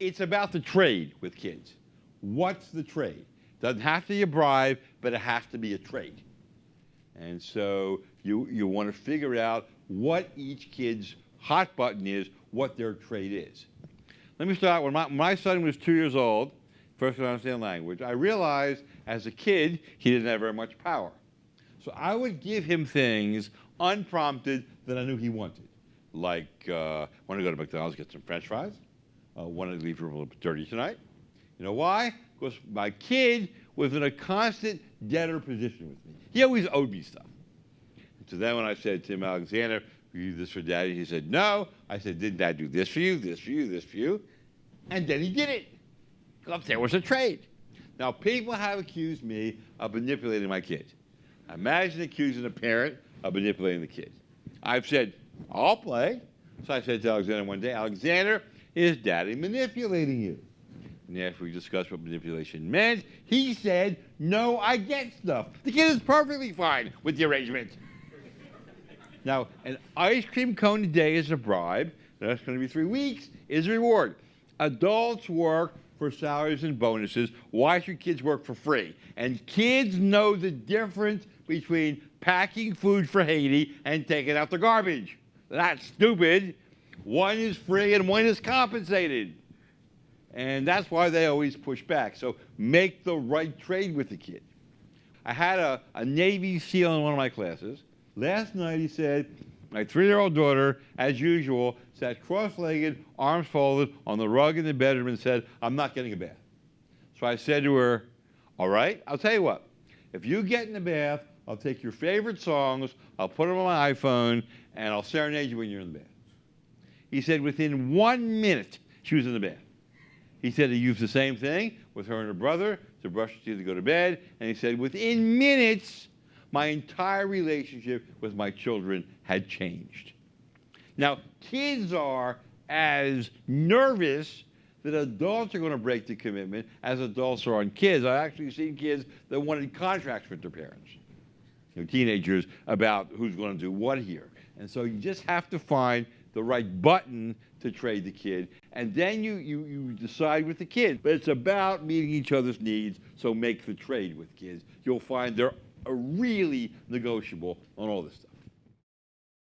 it's about the trade with kids. What's the trade? Doesn't have to be a bribe, but it has to be a trade. And so you want to figure out what each kid's hot button is, what their trade is. Let me start. When my son was 2 years old, first could understand language, I realized as a kid he didn't have very much power. So I would give him things unprompted that I knew he wanted. Like, want to go to McDonald's, get some French fries? Want to leave your room a little bit dirty tonight? You know why? Because my kid was in a constant debtor position with me. He always owed me stuff. And so then when I said to him, Alexander, will you do this for Daddy? He said, no. I said, didn't Dad do this for you, this for you, this for you? And then he did it. Because there was a trade. Now, people have accused me of manipulating my kid. Imagine accusing a parent of manipulating the kid. I've said, I'll play. So I said to Alexander one day, Alexander, is Daddy manipulating you? And after we discussed what manipulation meant, he said, no, I get stuff. The kid is perfectly fine with the arrangement. Now, an ice cream cone a day is a bribe. That's going to be 3 weeks, is a reward. Adults work for salaries and bonuses. Why should kids work for free? And kids know the difference between packing food for Haiti and taking out the garbage. That's stupid. One is free and one is compensated. And that's why they always push back. So make the right trade with the kid. I had a Navy SEAL in one of my classes. Last night he said, my 3-year-old daughter, as usual, sat cross-legged, arms folded, on the rug in the bedroom and said, I'm not getting a bath. So I said to her, all right, I'll tell you what. If you get in the bath, I'll take your favorite songs, I'll put them on my iPhone, and I'll serenade you when you're in the bath. He said within 1 minute, she was in the bath. He said he used the same thing with her and her brother to brush her teeth to go to bed. And he said within minutes, my entire relationship with my children had changed. Now, kids are as nervous that adults are going to break the commitment as adults are on kids. I've actually seen kids that wanted contracts with their parents, teenagers, about who's going to do what here. And so you just have to find the right button to trade the kid, and then you decide with the kid. But it's about meeting each other's needs, so make the trade with kids. You'll find they're really negotiable on all this stuff.